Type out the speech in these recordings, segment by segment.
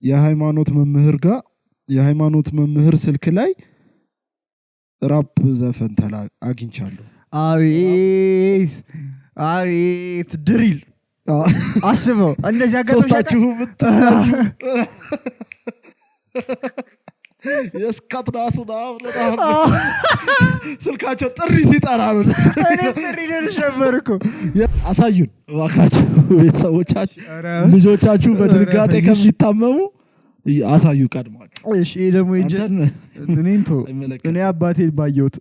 የሃይማኖት መምህር ጋር የሃይማኖት መምህር ስልክ ላይ ራፕ ዘፈን አግኝቻለሁ። አቤት ድሪል አስበው እንደዚህ አገጣጣችሁ የስካትናቱና ስልካቸው ጥሪ ሲጠራ ነው። እኔ ጥሪ ልሸበርኩ አሳዩን እባካችሁ ቤተሰቦቻችሁ ልጆቻችሁ በድንጋጤ ከሚታመሙ አሳዩ ቀድማችሁ። እሺ ደግሞ እኔ አባቴን ባየሁት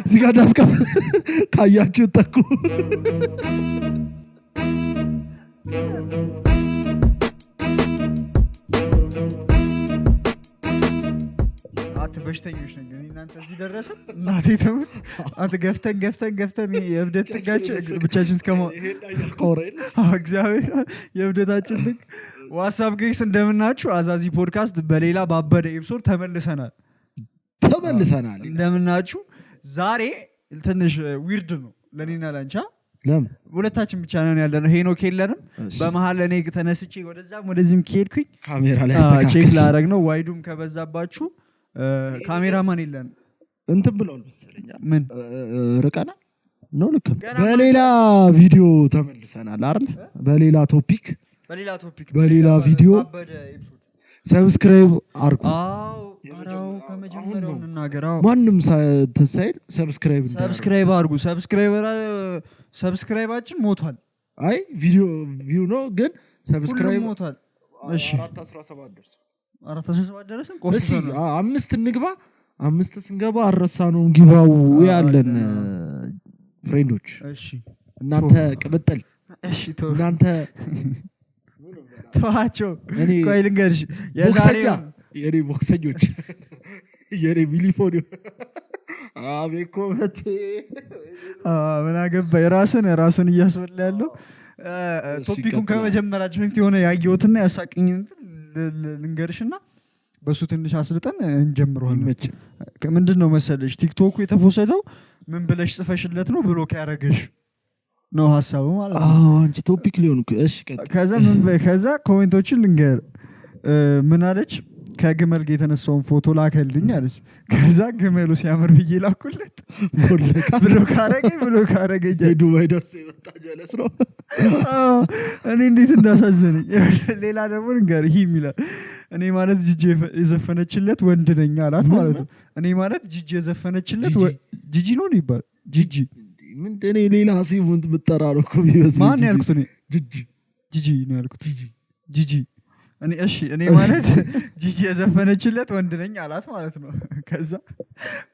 እዚህ ጋር ዳስከ ካያችሁ ተኩ በሽተኞች ነን እናንተ እዚህ ደረሰን። እናቴ ተሙት አንተ ገፍተን የእብደት ጥጋችን ብቻችን እስከማ እግዚአብሔር የእብደታችን ጥግ። ዋትስአፕ ጌስ እንደምናችሁ አዛዚ ፖድካስት በሌላ ባበደ ኤፒሶድ ተመልሰናል። እንደምናችሁ። ዛሬ ትንሽ ዊርድ ነው ለኔና ላንቻ። ለምን ሁለታችን ብቻ ነን ያለነው፣ ሄኖክ የለንም። በመሃል እኔ ተነስቼ ወደዚህም ከሄድኩኝ ካሜራ ላይ አስተካክል ቼክ ላደርግ ነው። ዋይዱም ከበዛባችሁ ካሜራማን የለን እንትን ብለውል መሰለኝ። ምን ርቀና ነው ልክ በሌላ ቪዲዮ ተመልሰናል አይደል? በሌላ ቶፒክ በሌላ ቪዲዮ ሰብስክራይብ አርጉ። አራው ከመጀመሪያው እናገራው ማንም ተሳይል ሰብስክራይብ አርጉ። ሰብስክራይባችን ሞቷል። አይ ቪዲዮ ነው ግን ሰብስክራይብ ሞቷል። እሺ 417 ደርሶ 417 ደረሰን። ቆስጠን 5 እንግባ። 5 ስንገባ አረሳነው ጊባው ያለን ፍሬንዶች። እሺ እናንተ ቅብጥል እናንተ ተዋቸው። ቆይ ልንገርሽ የኔ ቦክሰኞች የኔ ሚሊፎን አቤኮ መቴ ምን አገባ የራስን እያስበላ ያለው ቶፒኩን ከመጀመራችን በፊት የሆነ ያየሁትና ያሳቀኝ ልንገርሽና በሱ ትንሽ አስልጠን እንጀምረዋለን። ምንድነው መሰለሽ ቲክቶኩ የተፖሰተው ምን ብለሽ ጽፈሽለት ነው ብሎክ ያረገሽ ነው ሐሳቡ ማለት ነው። አንቺ ቶፒክ ሊሆን እሺ ከዛ ኮሜንቶችን ልንገር ምን አለች? ከግመል ጋር የተነሳውን ፎቶ ላከልኝ አለች። ከዛ ግመሉ ሲያምር ብዬ ላኩለት ብሎክ አረገኝ። ዱባይ ደርሶ የመጣ ጀለስ ነው። እኔ እንዴት እንዳሳዘነኝ። ሌላ ደግሞ ልንገር ይላል እኔ ማለት ጂጂ የዘፈነችለት ወንድ ነኝ አላት ማለት ነው። እኔ ማለት ጂጂ የዘፈነችለት ጂጂ ነው ይባል ጂጂ ምንድን ነው ሌላ ሲሙንት ብጠራ ነው እኮ ቢመስል ማን ያልኩት እኔ ጂጂ ነው ያልኩት ጂጂ እኔ ማለት ጂጂ የዘፈነችለት ወንድ ነኝ አላት ማለት ነው። ከዛ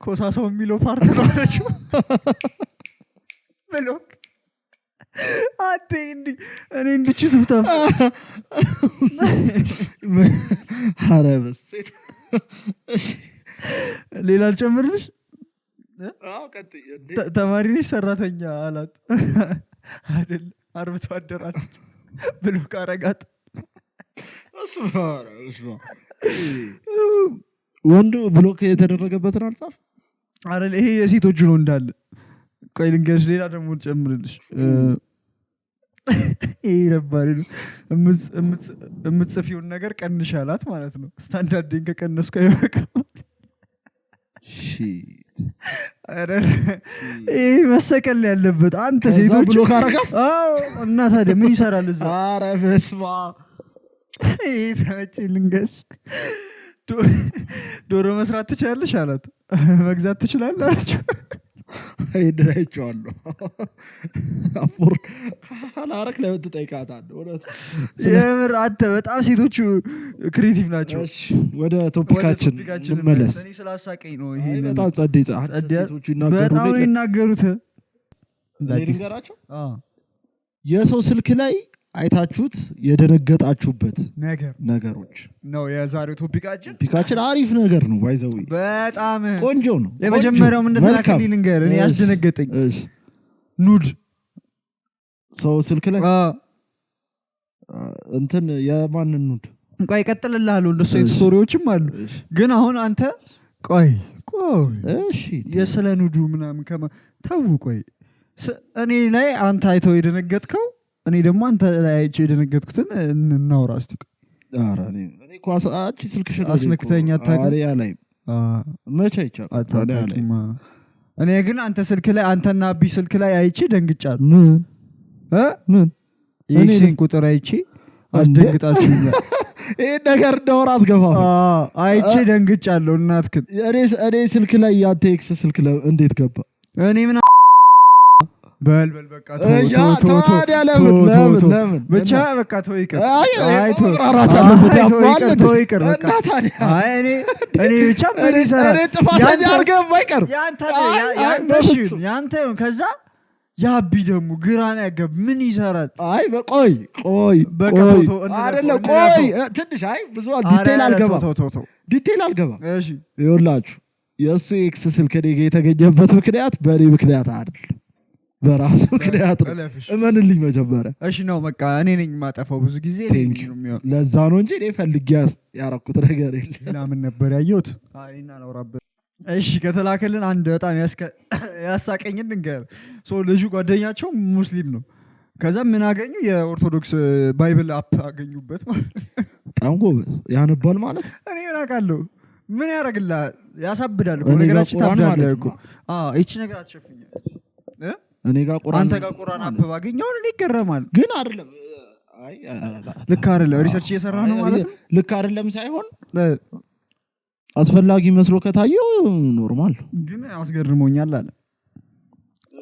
ኮሳሳው የሚለው ፓርት ነው አለችው ብሎክ እኔ እንድች ስፍታ ሐረበስ ሌላ አልጨምርልሽ። ተማሪ ነሽ ሰራተኛ አላት አይደል? አርብቶ አደራል ብሎክ አረጋት። ወንዱ ብሎክ የተደረገበትን አልጻፍ አይደል? ይሄ የሴቶች ነው እንዳለ። ቆይ ልንገርሽ ሌላ ደግሞ ልጨምርልሽ። ይሄ ረባሪ ነው። የምትጽፊውን ነገር ቀንሽ አላት ማለት ነው። ስታንዳርዴን ከቀነስኩ አይበቃም። ይሄ መሰቀል ያለበት አንተ ሴቶች ብሎክ አረጋት። እና ታዲያ ምን ይሰራል እዛ? ኧረ በስመ አብ ተመጪ ልንገርሽ ዶሮ መስራት ትችላለሽ አላት። መግዛት ትችላለህ አለችው። አይደራይቻለሁ አፎር ካላረክ ለምን ትጠይቃታለህ? የምር አንተ በጣም ሴቶቹ ክሬቲቭ ናቸው። ወደ ቶፒካችን እንመለስ። እኔ ስላሳቀኝ ነው ይሄ በጣም ጸዴ ሴቶቹ በጣም ይናገሩት ልንገራቸው። የሰው ስልክ ላይ አይታችሁት የደነገጣችሁበት ነገሮች ነው የዛሬው ቶፒካችን። አሪፍ ነገር ነው። ባይዘው በጣም ቆንጆ ነው። የመጀመሪያው ምን እንደተላከልኝ ልንገር። እኔ ያስደነገጠኝ ኑድ ሰው ስልክ ላይ እንትን የማንን ኑድ ቆይ ቀጥልልሃለሁ እንደሱ አይነት ስቶሪዎችም አሉ ግን አሁን አንተ ቆይ እሺ የስለ ኑዱ ምናምን ተው ቆይ እኔ ላይ አንተ አይተው የደነገጥከው እኔ ደግሞ አንተ ላይ አይቼ የደነገጥኩትን እናውራ እስቲ ኧረ እኔ ኳሳች ስልክሽ አስነክተኛ ታዲያ አሪያ ላይ መቼ ይቻላል እኔ ግን አንተ ስልክ ላይ አንተና አቢ ስልክ ላይ አይቼ ደንግጫለሁ ምን ኤክስን ቁጥር አይቼ አስደንግጣችሁኛል ይሄ ነገር ደውራት ገፋ አይቼ ደንግጫለሁ እናትክን እኔ ስልክ ላይ ያንተ ኤክስ ስልክ ላይ እንዴት ገባ እኔ ምን በል በቃ ለምን ብቻ በቃ ተወይቀር እኔ ብቻ ምን ይሰራል ጥፋተኛ አድርገህ ማይቀር ያንተ ከዛ ያቢ ደግሞ ግራና ያገብ ምን ይሰራል አይ ቆይ በቃ አይደለም ቆይ ትንሽ አይ ብዙ ዲቴል አልገባ እሺ ይኸውላችሁ የእሱ ኤክስ ስልክ እኔ የተገኘበት ምክንያት በእኔ ምክንያት አይደል በራሱ ምክንያት እመንልኝ መጀመሪያ እሺ ነው በቃ እኔ ነኝ ማጠፋው ብዙ ጊዜ ለዛ ነው እንጂ እኔ ፈልጌ ያረኩት ነገር የለም ለምን ነበር ያየሁት አይና አውራበት እሺ ከተላከልን አንድ በጣም ያሳቀኝን ነገር ልጁ ጓደኛቸው ሙስሊም ነው ከዛ ምን አገኙ የኦርቶዶክስ ባይብል አፕ አገኙበት በጣም ጎበዝ ያነባል ማለት እኔ ምን አውቃለሁ ምን ያደርግልሃል ያሳብዳል እኮ ነገራችን ታብዳለህ እኮ እቺ ነገር አትሸፍኛለህ እኔ ጋር ቁርአን አንተ ጋር ቁርአን አፕ ባገኘው እኔ ይገረማል ግን አይደለም አይ ልክ አይደለም ሪሰርች እየሰራ ነው ማለት ነው ልክ አይደለም ሳይሆን አስፈላጊ መስሎ ከታየው ኖርማል ግን አስገርሞኛል አለ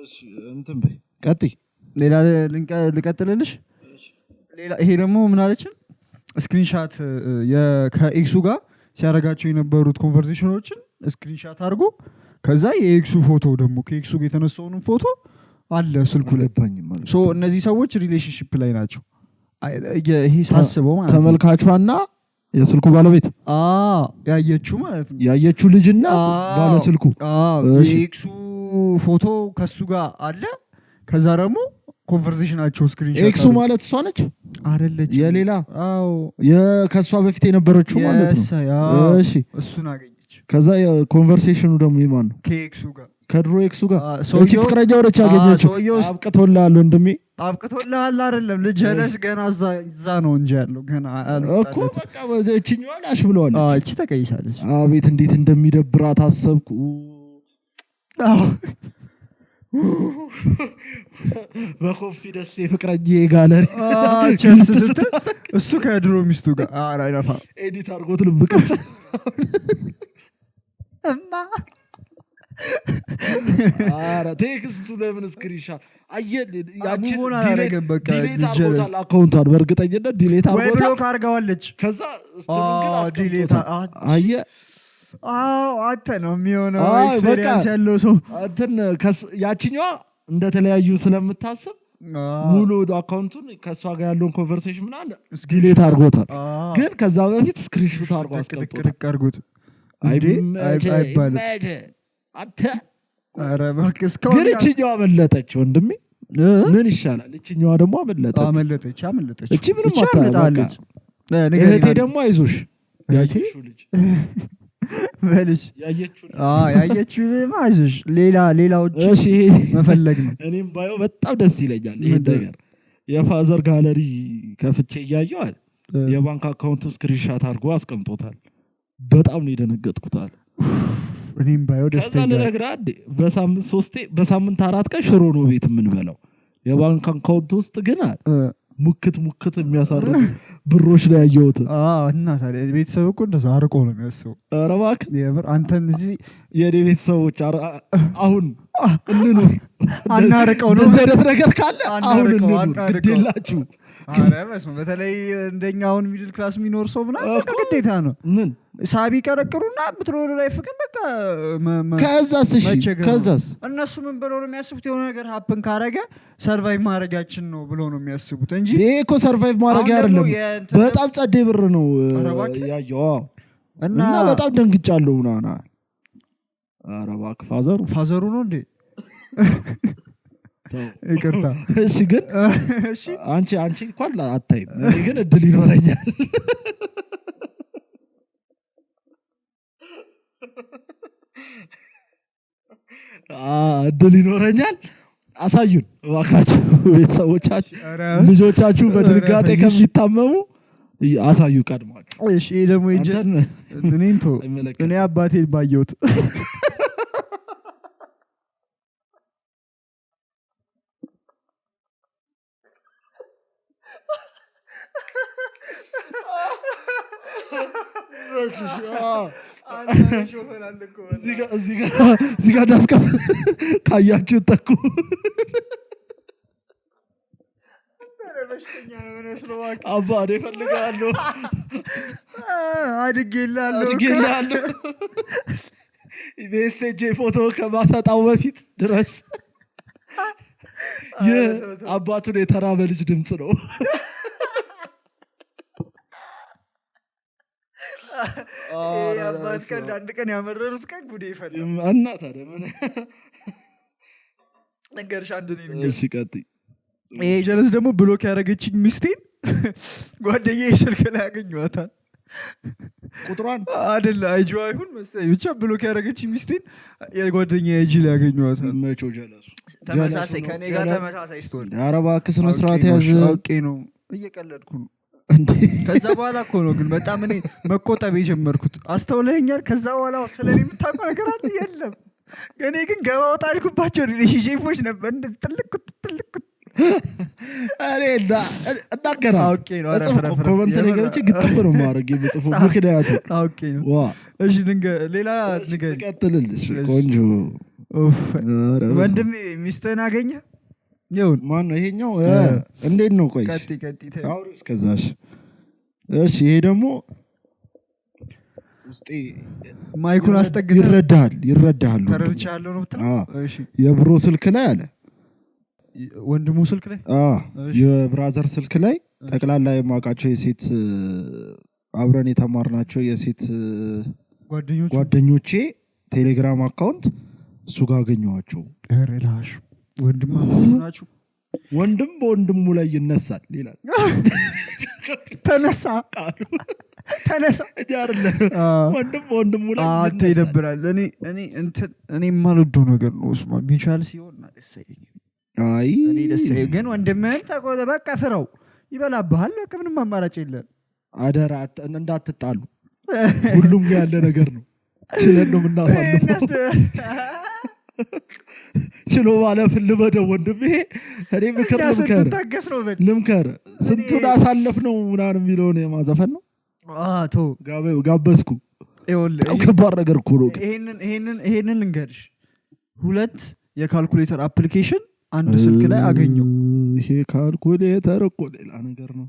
እሺ እንትን በይ ቀጥይ ሌላ ልቀጥልልሽ ሌላ ይሄ ደግሞ ምን አለች ስክሪንሻት ከኤክሱ ጋር ሲያረጋቸው የነበሩት ኮንቨርሴሽኖችን ስክሪንሻት አድርጎ ከዛ የኤክሱ ፎቶ ደግሞ ከኤክሱ ጋር የተነሳውን ፎቶ አለ ስልኩ ለባኝ ማለት እነዚህ ሰዎች ሪሌሽንሺፕ ላይ ናቸው ይሄ ሳስበው ማለት ተመልካቿና የስልኩ ባለቤት ያየችው ማለት ነው ያየችው ልጅና ባለ ስልኩ የኤክሱ ፎቶ ከሱ ጋር አለ ከዛ ደግሞ ኮንቨርሴሽናቸው ስክሪንሾት ኤክሱ ማለት እሷ ነች አይደለች የሌላ የከሷ በፊት የነበረችው ማለት ነው እሺ እሱን አገኘች ከዛ ኮንቨርሴሽኑ ደግሞ የማን ነው ከኤክሱ ጋር ከድሮ ኤክሱ ጋር እቺ ፍቅረኛ ወረች አገኘችው አብቅቶልሃል ወንድሜ አብቅቶልሃል አይደለም ልጅ ሄደስ ገና እዛ ነው እንጂ ያለው ገና እኮ በቃ እቺኛዋ ላሽ ብለዋል እቺ ተቀይሳለች አቤት እንዴት እንደሚደብራት አሰብኩ በኮንፊደንስ የፍቅረኛ ጋለሪ እሱ ከድሮ ሚስቱ ጋር አይናፋ ኤዲት አድርጎት ልብቀት አረ ቴክስቱ ለምን ስክሪንሻት ያቺን ዲሌት አካውንቷን በእርግጠኝነት ዲሌት ወይ ብሎክ አድርጋዋለች ከዛ ስትምን ግን አስቀምጦታል አንተ ነው የሚሆነው ኤክስፔሪየንስ ያለው ሰው እንትን ያቺኛዋ እንደተለያዩ ስለምታስብ ሙሉ አካውንቱን ከሷ ጋር ያለውን ኮንቨርሴሽን ምናምን ዲሌት አድርጎታል ግን ከዛ በፊት ስክሪንሾት አድርጎ አስቀምጦታል አይባልም አንተ ኧረ እባክህ ግን እችኛዋ አመለጠች ወንድሜ ምን ይሻላል እችኛዋ ደግሞ አመለጠች እቺ ምንም አታለች እህቴ ደግሞ አይዞሽ ያየሽው ልጅ በልሽ ያየችው አይዞሽ ሌላዎች መፈለግ ነው እኔም ባየው በጣም ደስ ይለኛል ይሄ ነገር የፋዘር ጋለሪ ከፍቼ እያየው የባንክ አካውንቱ ስክሪንሻት አድርጎ አስቀምጦታል በጣም ነው የደነገጥኩታል እኔም ባየው ደስተኛ በሳምንት 3 በሳምንት 4 ቀን ሽሮ ነው ቤት የምንበላው የባንክ አካውንት ውስጥ ግን ሙክት የሚያሳርፍ ብሮች ላይ ያየሁት እና ታዲያ ቤተሰብ እኮ እንደዛ አርቆ ነው የሚያስበው ኧረ እባክህ የምር አንተን እዚህ የኔ ቤተሰቦች አሁን እንኑር አናርቀው ነው እንደዚህ አይነት ነገር ካለ አሁን እንኑር ግዴላችሁ አረ በስመ በተለይ እንደኛውን ሚድል ክላስ የሚኖር ሰው ምናምን ግዴታ ነው ምን ሳቢ ቀረቅሩና ብትሮሩ ላይ ፍቅን በቃ ከዛስ እሺ ከዛስ እነሱ ምን ብለው ነው የሚያስቡት የሆነ ነገር ሀፕን ካረገ ሰርቫይቭ ማድረጋችን ነው ብለው ነው የሚያስቡት እንጂ ይሄ እኮ ሰርቫይቭ ማድረግ አይደለም በጣም ጸዴ ብር ነው ያየው እና በጣም ደንግጫለሁ ናና ኧረ እባክህ ፋዘሩ ነው እንዴ ይቅርታ እሺ ግን አንቺ እንኳን አታይም እኔ ግን እድል ይኖረኛል እድል ይኖረኛል። አሳዩን እባካችሁ ቤተሰቦቻችሁ፣ ልጆቻችሁ በድንጋጤ ከሚታመሙ አሳዩ ቀድማችሁ። እሺ ደግሞ እኔ አባቴን ባየሁት እዚህ ጋር ዳስቀም ካያችሁ ተኩ አባ እኔ እፈልጋለሁ አድጌልሃለሁ ኢቢኤስ ፎቶ ከማሰጣው በፊት ድረስ ይህ አባቱን የተራበ ልጅ ድምፅ ነው። አባት ቀን አንድ ቀን ያመረሩት ቀን ጉዴ ይፈል እና ታዲያ ምን ነገርሽ? አንድ እሺ ቀጥይ። ይሄ ጀለስ ደግሞ ብሎክ ያደረገችኝ ሚስቴን ጓደኛዬ ስልክ ላይ ያገኘኋታል። ቁጥሯን አይደለ አይጂዋ ይሁን መሰለኝ ብቻ ብሎክ ያደረገችኝ ሚስቴን የጓደኛዬ አይጂ ላይ ያገኘኋታል። መቾ ጀለሱ ተመሳሳይ ከኔ ጋር ተመሳሳይ ስቶሪ። ኧረ እባክህ ስነ ስርዓት ያዝ። ኦኬ ነው እየቀለድኩ ነው። ከዛ በኋላ እኮ ነው ግን በጣም እኔ መቆጠብ የጀመርኩት። አስተውለኸኛል? ከዛ በኋላ ስለኔ የምታውቀው ነገር አለ? የለም። እኔ ግን ገባ ወጣ አልኩባቸው ሪሌሽንሺፖች ነበር እንደዚህ ጥልቁት እኔ እናገራ ኦኬ ነው። ኮመንት ላይ ገብቼ ግጥም ነው ማድረግ የምጽፈው ምክንያቱ ኦኬ ነው። እሺ ሌላ ንገሪኝ። ቀጥልልሽ ቆንጆ። ወንድሜ ሚስትህን አገኘ? ይሁን ማን ነው ይሄኛው? እንዴት ነው? ቆይ ቀጥይ አውሪ እስከዛሽ። እሺ ይሄ ደግሞ ውስጤ ማይኩን አስጠግተህ ይረዳሃል ተረድቻለሁ ነው ብትለው። እሺ የብሮ ስልክ ላይ አለ ወንድሙ ስልክ ላይ የብራዘር ስልክ ላይ ጠቅላላ የማውቃቸው የሴት አብረን የተማርናቸው የሴት ጓደኞቼ ቴሌግራም አካውንት እሱ ጋር አገኘኋቸው። ሬላሽ ናችሁ። ወንድም በወንድሙ ላይ ይነሳል ይላል። ተነሳ ወንድም በወንድሙ ላይ አንተ ይደብራል። እኔ የማልወደው ነገር ነው ኡስማን። ሚቻል ሲሆን ደስ አይለኝም። እኔ ደስ አይለኝም። ግን ወንድምህን ተቆጣ፣ በቃ ፍራው፣ ይበላብሃል። በቃ ምንም አማራጭ የለም። አደራ እንዳትጣሉ። ሁሉም ጋር ያለ ነገር ነው። ችለን ነው የምናሳልፈው። ችሎ ማለፍ ልመደው ወንድሜ። እኔ ምክር ልምከር ስንቱን አሳለፍ ነው ምናምን የሚለውን የማዘፈን ነው። ጋበዝኩ። ከባድ ነገር እኮ ነው። ይሄንን ልንገርሽ፣ 2 የካልኩሌተር አፕሊኬሽን አንድ ስልክ ላይ አገኘው። ይሄ ካልኩሌተር እኮ ሌላ ነገር ነው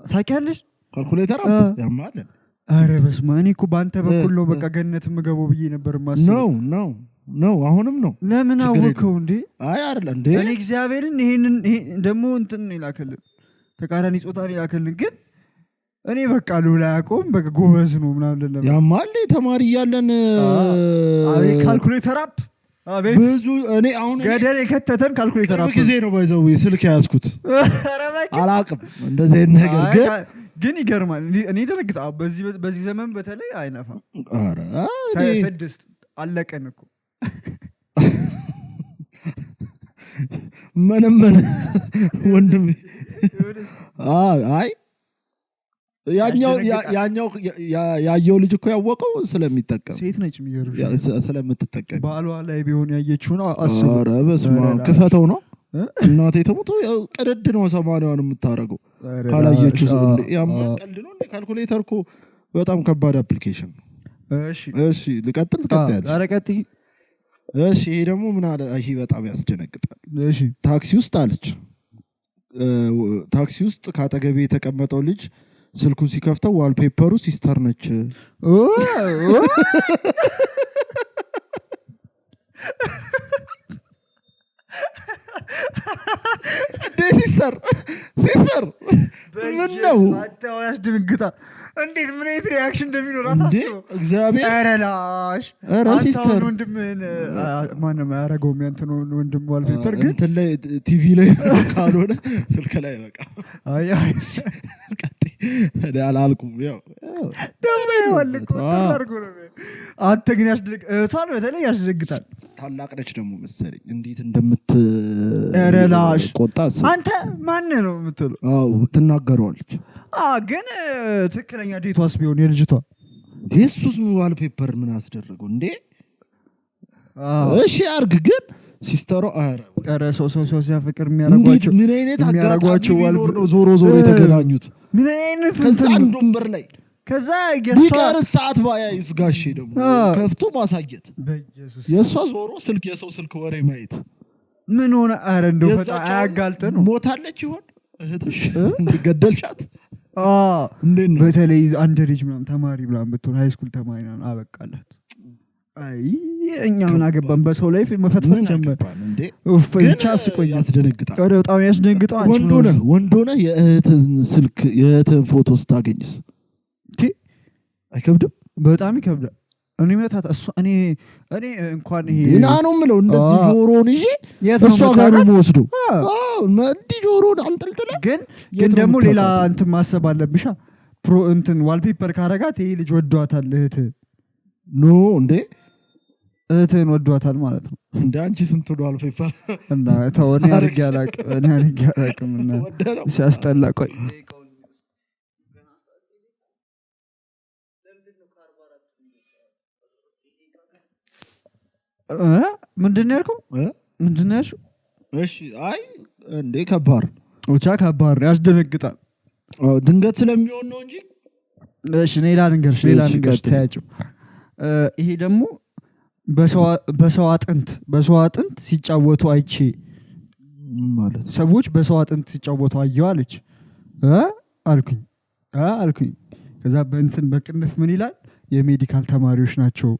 ታውቂያለሽ? ካልኩሌተር ያማል። ኧረ በስመ አብ። እኔ እኮ በአንተ በኩል ነው በቃ ገነት የምገባው ብዬ ነበር ማስበው። ነው አሁንም ነው። ለምን አወቀው እንዴ? አይ አይደለ እንዴ እኔ እግዚአብሔርን ይሄንን ደግሞ እንትን ይላከልን ተቃራኒ ጾታን ይላከልን። ግን እኔ በቃ ሉላ ያቆም በቃ ጎበዝ ነው ምናምን ለለም ያማል። ተማሪ እያለን ካልኩሌተር አፕ ብዙ እኔ አሁን ገደል የከተተን ካልኩሌተር አፕ ጊዜ ነው ባይዘው ስልክ ያዝኩት። አላቅም እንደዚህ ነገር ግን ይገርማል። እኔ ደረግጣ በዚህ ዘመን በተለይ አይነፋም። ኧረ 6 አለቀን እኮ ምንም ወንድሜ። አይ ያኛው ልጅ እኮ ያወቀው ስለሚጠቀም ሴት ነች ስለምትጠቀም ባሏ ላይ ቢሆን ያየችው ነው። ኧረ በስመ አብ ክፈተው ነው እናቴ ተሞቶ ቀደድ ነው 80ዋን የምታረገው ካላየችው ሰው እንዴ ያማ ቀልድ ነው እንዴ? ካልኩሌተር እኮ በጣም ከባድ አፕሊኬሽን ነው። እሺ ልቀጥል? ቀጥይ። እሺ ይሄ ደግሞ ምን አለ? ይሄ በጣም ያስደነግጣል። እሺ ታክሲ ውስጥ አለች። ታክሲ ውስጥ ካጠገቤ የተቀመጠው ልጅ ስልኩን ሲከፍተው ዋልፔፐሩ ሲስተር ነች። ሲስተር ምን ነው አጣው? ያስደነግጣል። እንዴት ምን አይነት ሪአክሽን እንደሚኖር አታስበው። እግዚአብሔር አረላሽ ሲስተር ወንድምህን ማንም ያረጋው ያንተን ወንድም ዋልፔፐር ግን እንትን ላይ ቲቪ ላይ ካልሆነ ስልክ ላይ በቃ እኔ አላልኩም። ደግሞ ይወልቁ ታርጉ ነው። አንተ ግን እህቷን በተለይ ያስደነግጣል። ታላቅ ነች ደግሞ መሰለኝ እንዴት ረላሽ ቆጣስ አንተ ማን ነው የምትለው? አዎ ትናገረዋለች። ግን ትክክለኛ ዴቷስ ቢሆን የልጅቷ ኢየሱስ ዋል ፔፐር ምን አስደረገው እንዴ? እሺ አርግ ግን ሲስተሩ አረ ሰው ሲያፈቅር የሚያረጋቸው ምን አይነት አጋጣሚ ነው ዞሮ የተገናኙት? ምን አይነት ከዛ አንዱንበር ላይ ከዛ ቢቀር ሰዓት ባያ ይስጋሽ ደግሞ ከፍቶ ማሳየት በኢየሱስ የሷ ዞሮ ስልክ የሰው ስልክ ወሬ ማየት ምን ሆነ? አረ እንደው ፈጣ አያጋልጥ ነው። ሞታለች ይሆን እህትሽ እንድገደልሻት? እንዴት ነው በተለይ አንድ ልጅ ምናምን ተማሪ ምናምን ብትሆን ሃይስኩል ተማሪ ነው አበቃላት። አይ እኛ ምን አገባን በሰው ላይፍ መፈትፈት ጀመረ እንዴ? ብቻ አስቆኝ ያስደነግጣል። በጣም ያስደነግጣል። ወንድ ሆነ የእህትን ስልክ የእህትን ፎቶ ስታገኝስ አይከብድም? በጣም ይከብዳል። እኔ መታት እኔ እንኳን ይሄ እና ነው የምለው እንደዚህ ጆሮውን ይዤ እሷ ጋር ነው የምወስደው። እንዲህ ጆሮውን አንጠልጥለ ግን ደግሞ ሌላ እንትን ማሰብ አለብሻ። እንትን ዋልፔፐር ካረጋት ይሄ ልጅ ወዷታል እህት ኖ እንዴ እህትን ወዷታል ማለት ነው እንዴ? አንቺ ስንት ነው ዋልፔፐር እና ተወኔ አርግ ያላቅም እና ሲያስጠላ ቆይ ምንድነው ያልከው? ምንድነው ያልሽው? እሺ አይ እንዴ ከባድ ብቻ ከባድ ያስደነግጣል። ድንገት ስለሚሆን ነው እንጂ እሺ ሌላ ነገር ታያጭው። ይሄ ደግሞ በሰው አጥንት ሲጫወቱ አይቼ ማለት ሰዎች በሰው አጥንት ሲጫወቱ አየሁ አለች አልኩኝ። ከዛ በቅንፍ ምን ይላል? የሜዲካል ተማሪዎች ናቸው።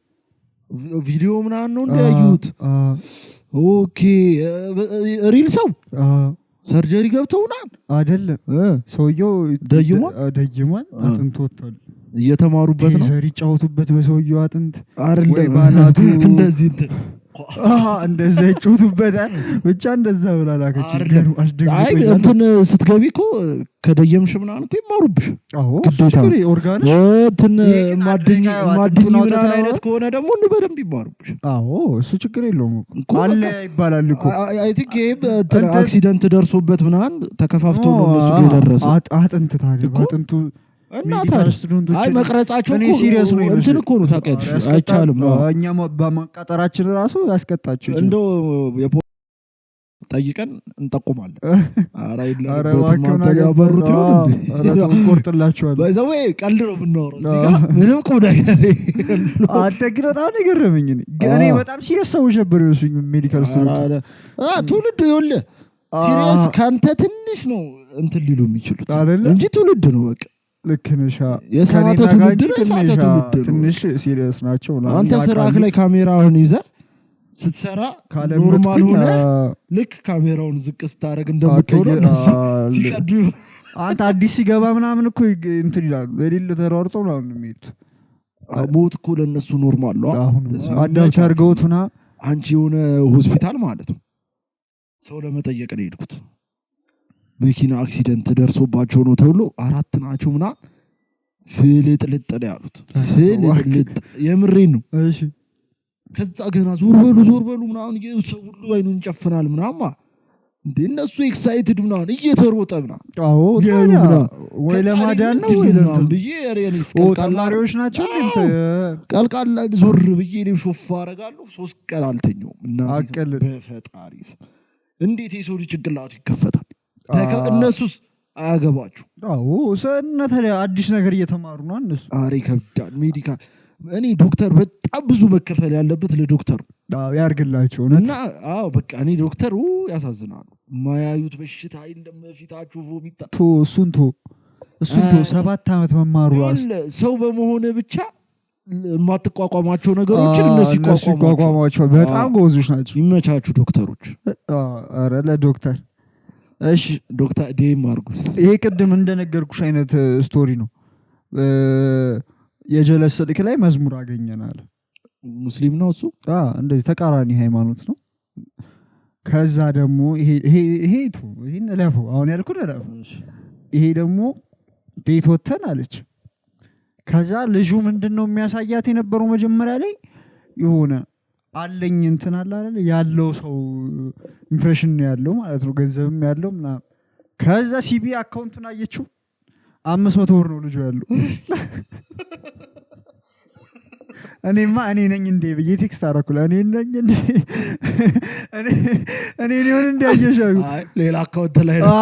ቪዲዮ ምናምን ነው እንዳያዩት። ኦኬ ሪል ሰው ሰርጀሪ ገብተውናል አይደለም? ሰውየው ደይሟል አጥንት ወጥቷል። እየተማሩበት ነው ዘሪ ጫወቱበት በሰውየው አጥንት ወይ ባናቱ እንደዚህ እንደዛ ይጫወቱበታል። ብቻ እንደዛ ብላላከች። አይ እንትን ስትገቢ እኮ ከደየምሽ ምናምን እኮ ይማሩብሽ። አዎ ግዴታ ኦርጋንሽ እንትን ማድኝ ምናምን አይነት ከሆነ ደግሞ በደንብ ይማሩብሽ። አዎ እሱ ችግር የለውም እኮ አለ ይባላል እኮ። አይ ቲንክ ይሄ አክሲደንት ደርሶበት ምናምን ተከፋፍቶ ነው እሱ ጋር የደረሰው አጥንት ታዲያ አጥንቱ እና አይ መቅረጻቸው እኮ ሲሪየስ ነው። እንትን እኮ ነው ታውቂያለሽ፣ አይቻልም። እኛ በማቃጠራችን ራሱ ያስቀጣችሁ እንደው ጠይቀን እንጠቁማለን። አረ ዋከና ያበሩት ይሁን ቆርጥላችኋል። በዛው ቀልድ ነው የምናወራው እዚህ ጋር ምንም ቁም ነገር አትግሮ ታው ነገረመኝ። እኔ በጣም ሲሪየስ ሰው ነበር ይወስኝ ሜዲካል ስቱደንት ትውልድ ይወለ ሲሪየስ ካንተ ትንሽ ነው እንትን ሊሉ የሚችሉት እንጂ ትውልድ ነው በቃ ልክ ነሽ። የሰዓተ ትውልድ ትንሽ ሲሪየስ ናቸው። አንተ ስራክ ላይ ካሜራውን ይዘህ ስትሰራ ኖርማል ሆነ ልክ ካሜራውን ዝቅ ስታደርግ እንደምትሆነው እነሱ ሲቀዱ አንተ አዲስ ሲገባ ምናምን እኮ እንትን ይላሉ። ለሌለ ተሯርጦ ምናምን የሚሉት ሞት እኮ ለእነሱ ኖርማል ነው። አሁን አዳፕት አድርገውትና አንቺ የሆነ ሆስፒታል ማለት ነው ሰው ለመጠየቅ ነው የሄድኩት። መኪና አክሲደንት ደርሶባቸው ነው ተብሎ 4 ናቸው ምናምን ፍልጥልጥ ነው ያሉት። ፍልጥልጥ የምሬን ነው። እሺ ከዛ ገና ዞር በሉ ምናምን ሰው ሁሉ አይኑን ይጨፍናል ምናምን እንዴ እነሱ ኤክሳይትድ ምናምን እየተሮጠ ምናምን። አዎ ወይ ለማዳን ነው ወይ ለምን ብዬ ሪሊስ ቀልቃላሪዎች ናቸው እንዴ ቀልቃላ ዞር ብዬ እኔም ሾፍ አደርጋለሁ። 3 ቀን አልተኛውም እና በፈጣሪስ እንዴት የሰው ልጅ ጭንቅላቱ ይከፈታል? እነሱስ አያገባችሁ? አዎ ሰነተለ አዲስ ነገር እየተማሩ ነው እነሱ። አሬ ከብዳል ሜዲካል። እኔ ዶክተር በጣም ብዙ መከፈል ያለበት ለዶክተሩ ያርግላቸው እና አዎ በቃ እኔ ዶክተሩ ያሳዝናሉ። ማያዩት በሽታ አይደለም ፊታችሁ ቮሚታ እሱን 7 አመት መማሩ ሰው በመሆነ ብቻ ማትቋቋማቸው ነገሮችን እነሱ ይቋቋማቸው። በጣም ጎዞች ናቸው። ይመቻቹ ዶክተሮች። አረ ለዶክተር እሺ ዶክተር ዴም አርጉስ። ይሄ ቅድም እንደነገርኩሽ አይነት ስቶሪ ነው። የጀለስ ስልክ ላይ መዝሙር አገኘናል። ሙስሊም ነው እሱ እንደዚህ ተቃራኒ ሃይማኖት ነው። ከዛ ደግሞ ይሄን ለፈው አሁን ያልኩት ለፈው ይሄ ደግሞ ቤት ወተን አለች። ከዛ ልጁ ምንድነው የሚያሳያት የነበረው መጀመሪያ ላይ የሆነ አለኝ እንትን አለ አይደል ያለው ሰው ኢምፕሬሽን ነው ያለው ማለት ነው ገንዘብም ያለው ምናምን ከዛ ሲቢ አካውንቱን አየችው 500 ብር ነው ልጁ ያለው እኔ ነኝ እንዴ በየ ቴክስት አረኩላ እኔ ነኝ እንዴ እኔ ነው እንዴ አየሻው አይ ሌላ አካውንት ላይ ነው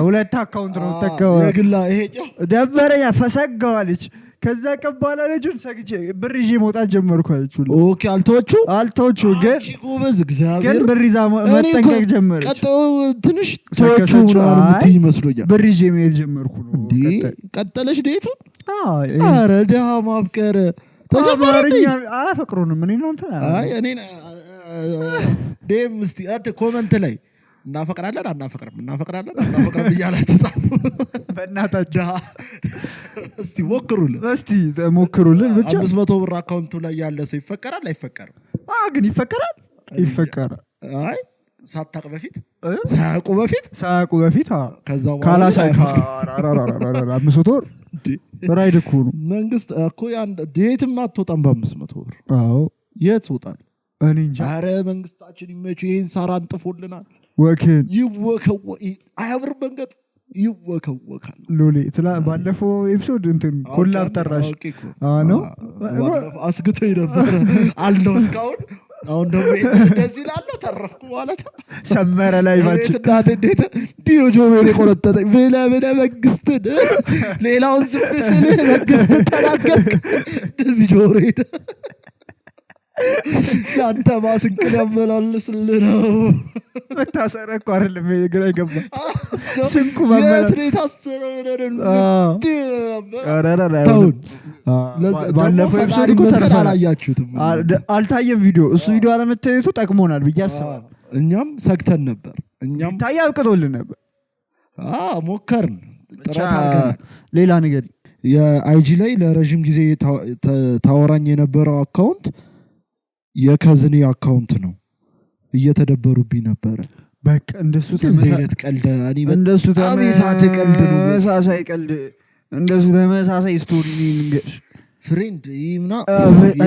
ሁለት አካውንት ነው ተከው የግላ ይሄኛው ደበረኛ ፈሰጋዋለች ከዛ ቀባላ ልጁን ሰግቼ ብር ይዤ መውጣት ጀመርኩ አለችው ኦኬ አልተወቹ ግን ጎበዝ እግዚአብሔር ግን ብር ይዛ መጠንቀቅ ጀመረች ቀጠው ትንሽ ተወቹ ምናምን ይመስሉኛል ብር ይዤ መሄድ ጀመርኩ ነው ቀጠለሽ ዴቱ አረ ደሃ ማፍቀር ተጀመረኝ አፈቅሩንም እኔ ነው እንት አይ እኔ ዴም እስቲ አት ኮሜንት ላይ እናፈቅራለን እናፈቅራለን ይያላችሁ ጻፉ በእናታችሁ እስቲ ሞክሩልን ብቻ 500 ብር አካውንቱ ላይ ያለ ሰው ይፈቀራል አይፈቀርም ግን ይፈቀራል አይ ሳታቅ በፊት ሳያውቁ በፊት ከዛ ካላሳይ 500 ብር ራይድ እኮ ነው መንግስት እኮ ያን ዴትም አትወጣም በ500 ብር አዎ የት ወጣል እኔ እንጃ አረ መንግስታችን ይመች ይሄን ሳራ አንጥፎልናል ወከን አያብር መንገድ ይወከወካል ሎሌ ባለፈው ኤፒሶድ እንትን ኮላብ ጠራሽ ነው አስግቶኝ ነበር አለው እስካሁን አሁን ደግሞ እንደዚህ ላለው ተረፍኩ ማለት ሰመረ ላይ ባች እናት እንዴት ዲዮ ጆሮ የቆረጠጠኝ በለ መንግስትን ሌላውን ዝም መንግስት ተናገርክ እንደዚህ ጆሮ ሄደ ያንተ ማስንቅል ያመላልስልህ ነው መታሰረ እኮ አይደለም ግራ ይገባ ስንኩ ማመላል የታሰረው ምንድን ባለፈው ኤፒሶድ እኮ አላያችሁትም አልታየም ቪዲዮ እሱ ቪዲዮ አለመታየቱ ጠቅሞናል ብዬ አስባለሁ እኛም ሰግተን ነበር እኛም ታያ አብቅቶልን ነበር ሞከርን ጥረት አድርገናል ሌላ ነገር የአይጂ ላይ ለረጅም ጊዜ ታወራኝ የነበረው አካውንት የከዝኔ አካውንት ነው እየተደበሩብኝ ነበር በቃ እንደሱ ተመሳሳይ ቀልድ እንደሱ ተመሳሳይ ቀልድ እንደሱ ተመሳሳይ ስቶሪ ልንገርሽ ፍሬንድ ይምና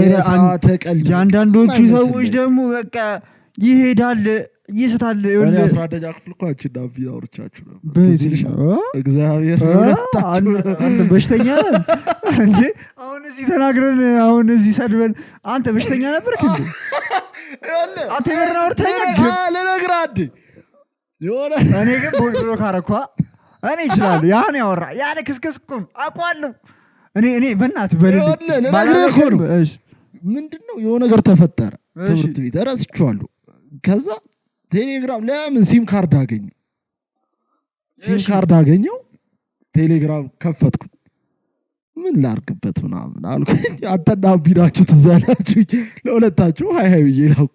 የሳተ ቀልድ ያንዳንዶቹ ሰዎች ደግሞ በቃ ይሄዳል ይስታል እኔ 11ኛ ክፍል እኮ አንቺና ቢራ አውርቻችሁ ነበር እግዚአብሔር አንተ በሽተኛ እንጂ አሁን እዚህ ተናግረን አሁን እዚህ ሰድበን አንተ በሽተኛ ነበርክ እንዴ አንተ ነበር አውርተኛ ለነግራ አንዴ ይሆነ እኔ ግን ቦሎ ካረኳ እኔ ይችላል ያን ያወራ ያለ ክስክስኩም አቋለሁ እኔ በእናትህ ለነግረህ ነው ምንድነው የሆነ ነገር ተፈጠረ ትምህርት ቤት እረስቻለሁ ከዛ ቴሌግራም ለምን ሲም ካርድ አገኘው ቴሌግራም ከፈትኩ ምን ላርግበት ምናምን አልኩኝ አንተና ቢራችሁ ትዛላችሁ ለሁለታችሁ ሃይ ብዬ ላኩ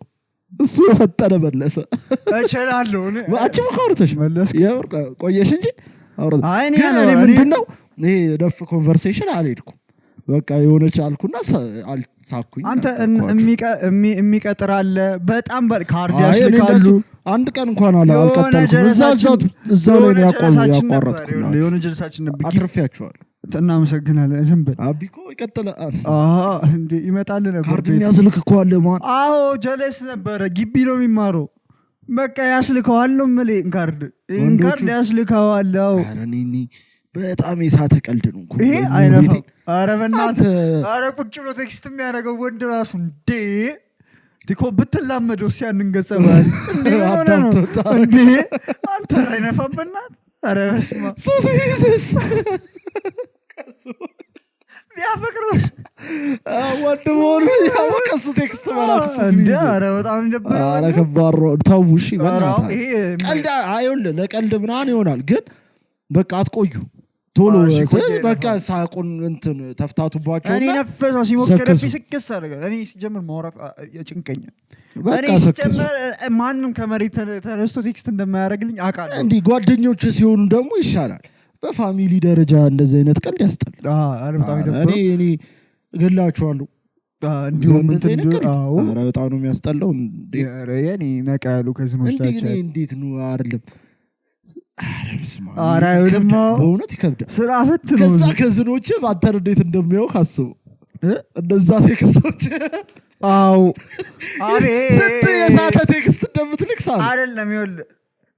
እሱ ፈጠነ መለሰ እችላለሁ አንቺ መካርተሽ መለስ ቆየሽ እንጂ አይ እኔ ምንድነው ይሄ ደፍ ኮንቨርሴሽን አልሄድኩም በቃ የሆነች አልኩና ሳኩኝ አንተ የሚቀጥር አለ በጣም ካርድ ያስልካሉ አንድ ቀን እንኳን አልቀጠልኩም እዛው ላይ ያቋረጥኩላችሁ የሆነ ጀልሳችን ነበር አትርፊያቸዋለሁ እናመሰግናለን ዝም በል አቢኮ ይቀጥላል እንዴ ይመጣል ነበር ካርድ ያስልክ እኮ አለ ማን አዎ ጀለስ ነበር ግቢ ነው የሚማረው በቃ ያስልከዋል ነው ማለት ካርድ ያስልከዋል ኧረ እኔ በጣም የሳተ ቀልድ ነው ይሄ አይነፋም ኧረ በእናትህ ኧረ ቁጭ ብሎ ቴክስት የሚያደርገው ወንድ ራሱ እንዴ ዲኮ ብትላመደው ሲያንን ገጸባል እንዴ አንተ አይነፋም በእናትህ ኧረ በስመ አብ ሱስ ቢያፈቅሩስ ወንድሞን ያወቀሱ ቴክስት መላክስ እንዴ ኧረ በጣም ነበር ኧረ ከባድ ታውሽ በእናትህ ይሄ ቀልድ አይሆንልህ ለቀልድ ምናምን ይሆናል ግን በቃ አትቆዩ ቶሎ በቃ ሳቁን እንትን ተፍታቱባቸው እኔ ነፈሰው ሲሞከረብኝ ስክስ አደረገ እኔ ሲጀምር ማውራት ያጭንቀኛል እኔ ሲጀምር ማንም ከመሬት ተነስቶ ቴክስት እንደማያደርግልኝ አውቃለሁ እንዲህ ጓደኞች ሲሆኑ ደግሞ ይሻላል በፋሚሊ ደረጃ እንደዚህ አይነት ቀልድ ያስጠላል እኔ እገላችኋለሁ እንዲሁም እንትን ኧረ በጣም ነው የሚያስጠላው እኔ ነቃ ያሉ ከዝኖች ናቸው እንዴት ነው አይደለም ኧረ አይሆንማ በእውነት ይከብዳል ስራ ፈት ነው ከዛ ከዝኖች አንተን እንዴት እንደሚያውቅ አስቡ እንደዛ ቴክስቶች አዎ ስንት የሳተ ቴክስት እንደምትልክሳል አይደለም ይኸውልህ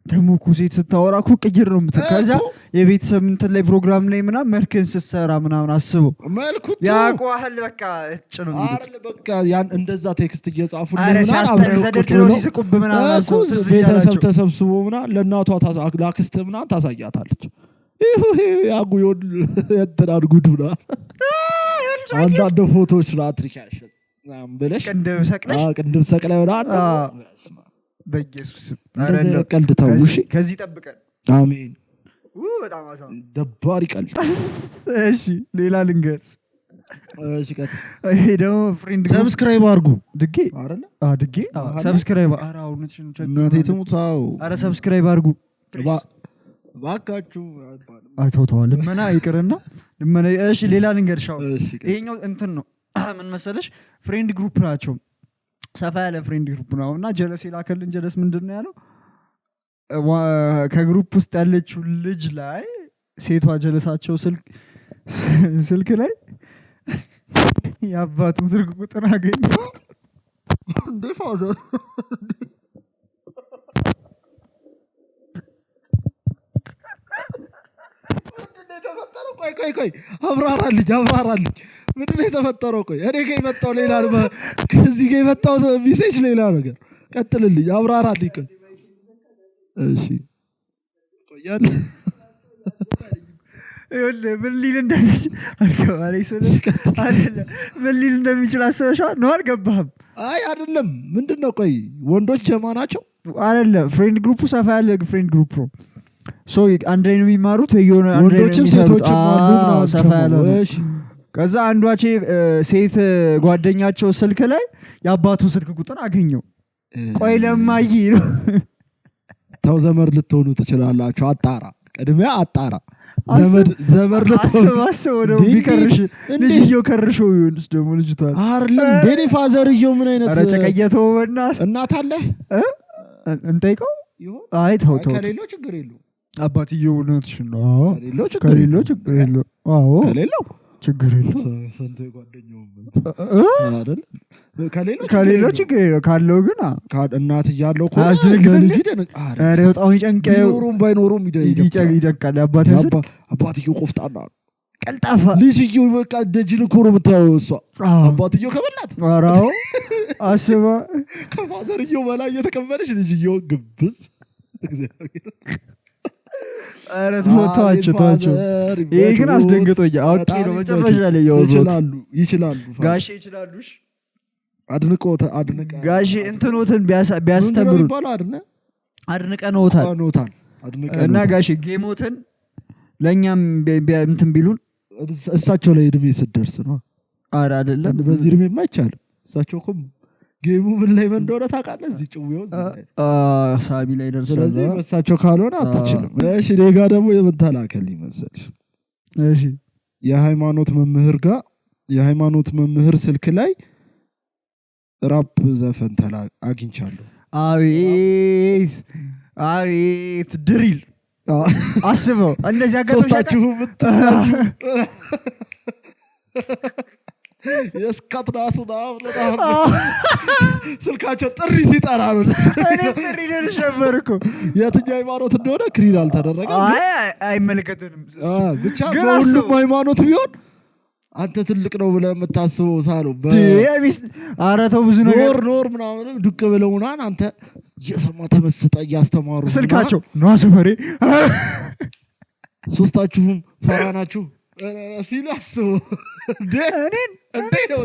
ደግሞ እኮ ሴት ስታወራ እኮ ቅይር ነው የምትል ከዛ የቤተሰብ እንትን ላይ ፕሮግራም ላይ ምናምን መልክን ስትሰራ ምናምን አስበው መልኩት ያቋህል በቃ እጭ ነው አይደል በቃ ያን እንደዛ ቴክስት እየጻፉ ተደድረው ሲስቁብ ምናምን ቤተሰብ ተሰብስቦ ምናምን ለእናቷ ላክስት ምናምን ታሳያታለች ያጉ የእንትናን ጉድ ምናምን አንዳንድ ፎቶዎች ላትሪካሽ ብለሽ ቅንድብ ሰቅለ ምናምን በኢየሱስ ቀልድ ተውሽ ከዚህ ጠብቀን አሜን በጣም አሳም ደባሪ ቀልድ እሺ ሌላ ልንገር እሺ ቀጥ ይሄ ደግሞ ፍሬንድ ሰብስክራይብ አድርጉ ድጌ አይደለ ድጌ ሰብስክራይብ አራው ነትሽን እናቴ ትሙታው አረ ሰብስክራይብ አድርጉ ባካችሁ አይተውታው ልመና ይቅርና ልመና እሺ ሌላ ልንገር ሻው ይሄኛው እንትን ነው ምን መሰለሽ ፍሬንድ ግሩፕ ናቸው ሰፋ ያለ ፍሬንድ ግሩፕ ነውና ጀለስ ይላከልን ጀለስ ምንድነው ያለው ከግሩፕ ውስጥ ያለችው ልጅ ላይ ሴቷ ጀለሳቸው ስልክ ላይ ያባቱን ስልክ ቁጥር አገኘው እንዴ ፋዘር ምንድነው የተፈጠረው ቆይ አብራራልኝ ምንድነው የተፈጠረው ቆይ እኔ ጋር የመጣው ሌላ ነው ከዚህ ጋር የመጣው ሜሴጅ ሌላ ነገር ቀጥልልኝ አብራራልኝ ቆይ እሺ ቆያል ይኸውልህ ምን ሊል እንደሚችል አስበሽዋል ነው አልገባህም አይ አይደለም ምንድነው ቆይ ወንዶች ጀማ ናቸው አይደለም ፍሬንድ ግሩፑ ሰፋ ያለ ፍሬንድ ግሩፕ ነው ሶ አንድ ላይ ነው የሚማሩት የሆነ አንድ ላይ ወንዶችም ሴቶችም አሉ ምናምን ሰፋ ያለ እሺ ከዛ አንዷቼ ሴት ጓደኛቸው ስልክ ላይ ያባቱ ስልክ ቁጥር አገኘው ቆይ ለማይ ተው ዘመድ ልትሆኑ ትችላላችሁ አጣራ ቅድሚያ አጣራ ዘመድ ልትሆኑ አስበው ቢከርሽ ልጅየው ከርሾ ይሆንስ ደግሞ ልጅቷ አይደለም ቤኒ ፋዘርየው ምን አይነት አረ ጨቀየተው እናት አለ እንጠይቀው አይ ተው ከሌለው ችግር የለው አባትየው ነውትሽ ነው ከሌለው ችግር የለው አዎ ከሌለው ችግር የለው ሰንተ ጓደኛው አይደል ከሌለው ችግር የለው ካለው ግን እናት ያለው እኮ ልጅ አረ በጣም ይጨንቀው ኖሩም ባይኖሩም ይደቃል አባትየው ቆፍጣና ቀልጣፋ ልጅየው በቃ ደጅል እኮ ነው የምታየው እሷ አባትየው ከበላት አራው አስባ ከፋዘርየው በላይ የተቀበለች ልጅየው ግብዝ እግዚአብሔር አረ ተዋቸው ይሄ ግን አስደንግጦኛ አውቄ ነው መጨረሻ ላይ ይችላሉ ጋሼ ይችላሉሽ አድንቀ ጋሼ እንትኖትን ቢያስተምሩ አድንቀነውታል እና ጋሼ ጌሞትን ለኛም እንትን ቢሉን እሳቸው ላይ እድሜ ስደርስ ነው አረ አይደለም በዚህ እድሜ የማይቻልም እሳቸው እኮ ጌሙ ምን ላይ እንደሆነ ታውቃለህ እዚህ ጭውየው ሳቢ ላይ ደርሰናል ስለዚህ እሳቸው ካልሆነ አትችልም እሺ ሌጋ ደግሞ የምንተላከል ይመስል እሺ የሃይማኖት መምህር ስልክ ላይ ራፕ ዘፈን አግኝቻለሁ አቤት ድሪል አስበው እንደዚህ አጋጣችሁ የስካትናቱና ስልካቸው ጥሪ ሲጠራ ነው እኔ ጥሪ ደርሸበርኩ የትኛው ሃይማኖት እንደሆነ ክሪል አልተደረገ አይመለከተንም ብቻ በሁሉም ሃይማኖት ቢሆን አንተ ትልቅ ነው ብለህ የምታስበው ሳለው ኧረ ተው ብዙ ነገር ኖር ምናምን ዱቅ ብለውናን አንተ እየሰማ ተመስጠ እያስተማሩ ስልካቸው ነው ሰፈሬ ሶስታችሁም ፈራ ናችሁ ሲሉ አስበው እንዴ ነው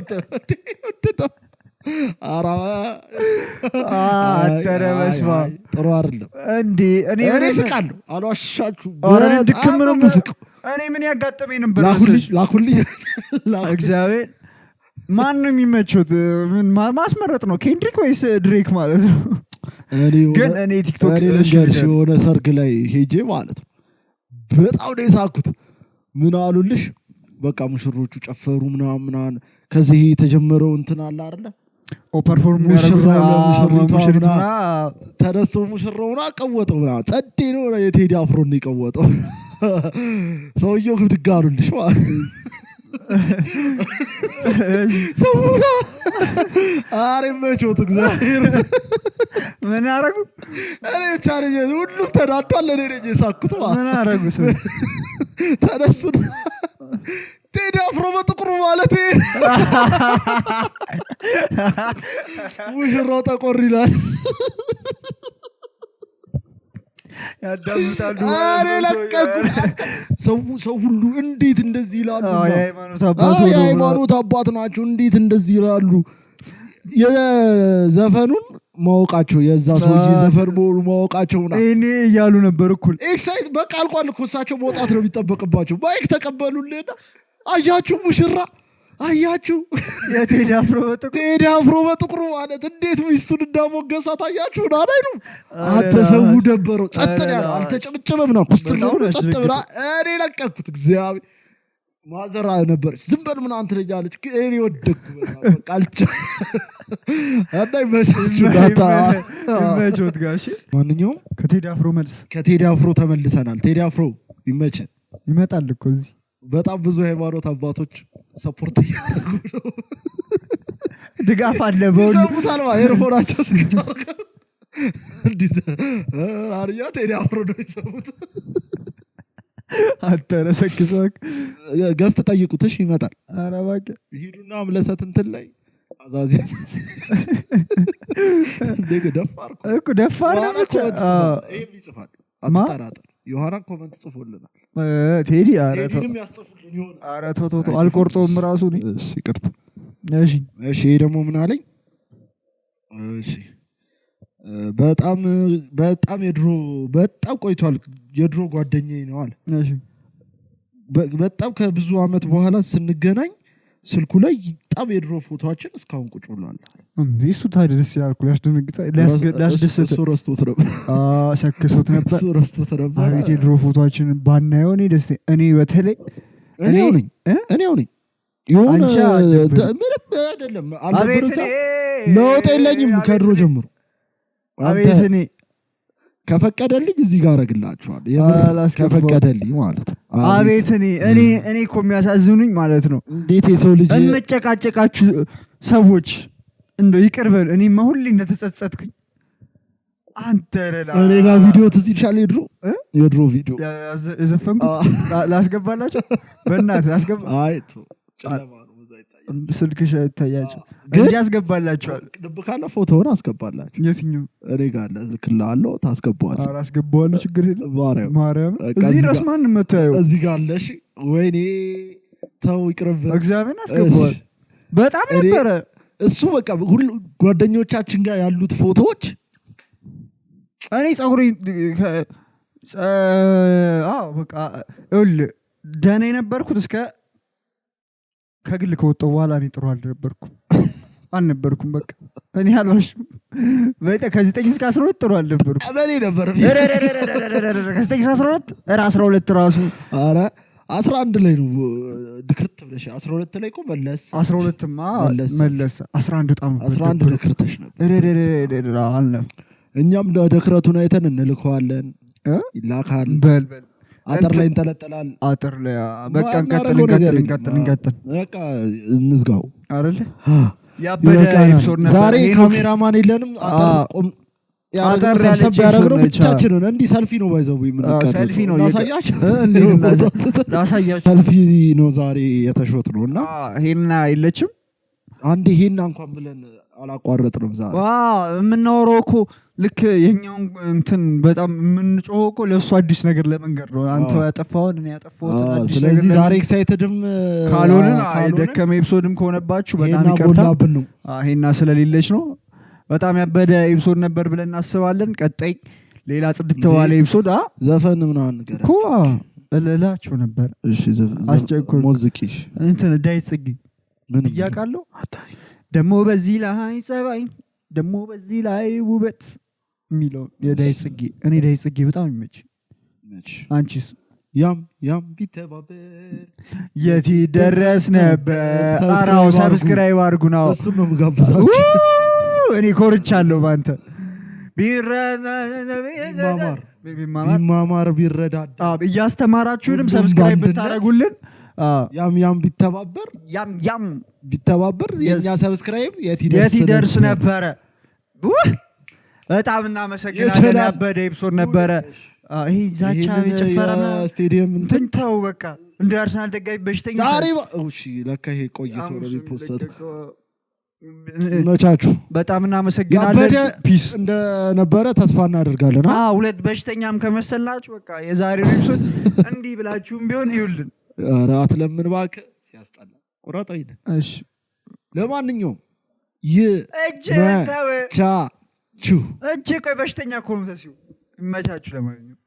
አተረበስማ ጥሩ አይደለም እንዴ እኔ ስቃለሁ አልዋሻችሁ ድክም ነው የምስቀው እኔ ምን ያጋጠመኝ ነበር ላኩልኝ እግዚአብሔር ማን ነው የሚመቹት ምን ማስመረጥ ነው ኬንድሪክ ወይስ ድሬክ ማለት ነው ግን እኔ ቲክቶክ የሆነ ሰርግ ላይ ሄጄ ማለት ነው በጣም ነው የሳኩት ምን አሉልሽ በቃ ሙሽሮቹ ጨፈሩ ምናምን ከዚህ የተጀመረው እንትን አለ አይደለ ፐርፎርም ሙሽሪቷ ተደሰው ሙሽራውና ቀወጠው ምናምን ጸዴ ነው የቴዲ አፍሮ ነው የቀወጠው ሰውየው ግድግ አሉልሽ ማለት ሰውና አሬ መቾት እግዚአብሔር ምን አረጉ? እኔ ብቻ ነኝ ሁሉ ተናዷል። እኔ ነኝ የሳኩት። ምን አረጉ? ተነሱ ቴዲ አፍሮ በጥቁሩ ማለት ሙሽራው ጠቆር ይላል። ያዳምጣሉ። አሬ ለቀቁ። ሰው ሁሉ እንዴት እንደዚህ ይላሉ? የሃይማኖት አባት ናቸው እንዴት እንደዚህ ይላሉ? የዘፈኑን ማወቃቸው የዛ ሰውዬ ዘፈን መሆኑ ማወቃቸው ነው። እኔ እያሉ ነበር እኩል ኤክሳይት በቃ አልቋል እኮ እሳቸው መውጣት ነው የሚጠበቅባቸው። ባይክ ተቀበሉልና አያችሁ ሙሽራ አያችሁ የቴዲ አፍሮ በጥቁሩ ማለት እንዴት ሚስቱን እንዳሞገሳት አያችሁ ነው አይደሉ? አተሰው ደበረው ጸጥ ያለው አልተጨብጨበም ነው ኩስትሩ ጸጥ ብላ እኔ ለቀኩት። እግዚአብሔር ማዘራ ነበረች ዝም በል ምን አንተ ልጅ እኔ ወደኩ በቃ አልቻ አዳይ መቾት ጋሽ ማንኛውም ከቴዲ አፍሮ ተመልሰናል። ቴዲ አፍሮ ይመጣል እኮ እዚህ በጣም ብዙ ሃይማኖት አባቶች ሰፖርት እያደረጉ ነው። ድጋፍ አለ በሁሉ ሰሙታል ኤርፎናቸው ሲታረቀ አርያ ቴዲ አፍሮ ነው የሰሙት። አተረሰክሶክ ገስት ጠይቁትሽ ይመጣል። ኧረ እባክህ ሂዱና አምለሰት እንትን ላይ አዛዚ ደፋር ነው ብቻ ይሄም ይጽፋል። አትጠራጠር። ዮሐና ኮመንት ጽፎልናል። ቴዲ ቴዲንም ያስጽፉልን ይሆናል። ኧረ ቶቶ አልቆርጦም ራሱ ነው። እሺ ይቅርታ። እሺ ይሄ ደግሞ ምን አለኝ? እሺ በጣም በጣም ቆይቷል። የድሮ ጓደኛዬ ነው አለ። እሺ በጣም ከብዙ አመት በኋላ ስንገናኝ ስልኩ ላይ በጣም የድሮ ፎቶአችን እስካሁን ቁጭ ብሏል። እሱ ታዲያ ደስ ያልኩ ሊያስደስት እሱ ረስቶት ነበር። ሰክሶት ነበር። እሱ ረስቶት ነበር። አቤት የድሮ ፎቶአችን ባናየው እኔ ደስ እኔ በተለይ እኔው ነኝ የሆነ ምንም አይደለም አልነበረም። ለውጥ የለኝም ከድሮ ጀምሮ። አቤት እኔ ከፈቀደልኝ እዚህ ጋር አረግላችኋለሁ። ከፈቀደልኝ ማለት አቤት እኔ እኮ የሚያሳዝኑኝ ማለት ነው። እንዴት የሰው ልጅ እንመጨቃጨቃችሁ ሰዎች እንደው ይቅር በል። እኔማ ሁሌ እንደተጸጸትኩኝ አንተ እኔ ጋር ቪዲዮ ትዝ ይልሻል? የድሮ ቪዲዮ የዘፈንኩት ላስገባላችሁ። በእናትህ አስገባ። አይ ጨለማ ነው እዛ ይታያል። ስልክሽ አይታያቸው ግን ያስገባላችኋል። ልብ ካለ ፎቶውን አስገባላችሁ። የትኛው? እኔ ጋር ልክልሃለሁ ታስገባዋለህ። ኧረ አስገባዋለሁ ችግር የለም። ማርያም እዚህ ድረስ ማንም መጥቶ ያየው እዚህ ጋር አለ። እሺ ወይኔ ተው ይቅርብህ። እግዚአብሔርን አስገባዋል። በጣም ነበረ እሱ በቃ ሁሉ ጓደኞቻችን ጋር ያሉት ፎቶዎች እኔ ጸጉሬ በቃ ደህና የነበርኩት እስከ ከግል ከወጣሁ በኋላ እኔ ጥሩ አልነበርኩም። በቃ እኔ አልዋሽም። ከ9 እስከ 12 ጥሩ አልነበርኩም። ቀበሌ ነበር። ከ9 እስከ 12 12 ራሱ ኧረ 11 ላይ ነው ድክርት ብለሽ 12 ላይ እኮ መለስ 12ማ መለስ 11 በጣም 11 ድክርተሽ ነበር። እኛም ደክረቱን አይተን እንልከዋለን። ይላካል በል አጥር ላይ እንጠለጠላል። አጥር ላይ በቃ እንቀጥል በቃ እንዝጋው አይደለ? ያበደ ኤፒሶድ ነበር። ዛሬ ካሜራማን የለንም። አጥር ሰብሰብ ያደረግነው ብቻችንን እንዲህ ሰልፊ ነው ባይዘው የምንቀርጸው። ሰልፊ ነው ላሳያችሁ። ሰልፊ ነው ዛሬ የተሾት ነውና ሄና የለችም። አንዴ ሄና እንኳን ብለን አላቋረጥንም። ዛሬ የምናወራው እኮ ልክ የኛውን እንትን በጣም የምንጮኸው እኮ ለእሱ አዲስ ነገር ለመንገድ ነው። አንተ ያጠፋውን እኔ ያጠፋሁትን አዲስ ነገር። ስለዚህ ዛሬ ኤክሳይትድም ካልሆንን የደከመ ኤፒሶድም ከሆነባችሁ በጣም ይቅርታ። ሄና ስለሌለች ነው። በጣም ያበደ ኤፒሶድ ነበር ብለን እናስባለን። ቀጣይ ሌላ ጽድት ባለ ኤፒሶድ ዘፈን ምናምን ነገር እኮ እላቸው ነበር። እሺ አስቸኮል ሙዚቃሽ እንትን ዳዊት ጽጌ ምን እያቃለሁ ደሞ በዚህ ላይ ጸባይ ደሞ በዚህ ላይ ውበት የሚለው የዳዊት ጽጌ። እኔ ዳዊት ጽጌ በጣም ይመች። አንቺስ? ያም ቢተባበር የት ይደረስ ነበር። አራው ሰብስክራይብ አድርጉ ነው። እሱም ነው የምጋብዛችሁ። እኔ ኮርቻለሁ ባንተ ቢማማር ቢረዳዳ እያስተማራችሁንም ሰብስክራይብ ብታረጉልን ያም ቢተባበር የኛ ሰብስክራይብ የት ይደርስ ነበረ። በጣም እናመሰግናለን። ያበደ ኤፒሶድ ነበረ። ይሄ ዛቻ የጨፈረና ስቴዲየም እንትንተው በቃ እንደ አርሰናል ደጋፊ በሽተኛ ዛሬ እሺ ለካ ይሄ ቆይቶ ነው ሪፖስት መቻቹ በጣም እናመሰግናለን። ፒስ እንደነበረ ተስፋ እናደርጋለን። ሁለት በሽተኛም ከመሰላችሁ በቃ የዛሬው ኤፒሶድ እንዲህ ብላችሁም ቢሆን ይውልን። ራት ለምን እባክህ ሲያስጠላ ቁረጥ አይደ። እሺ ለማንኛውም ይመቻችሁ። ቻቹ ቆይ በሽተኛ እኮ ነው ተሲው ይመቻችሁ ለማንኛውም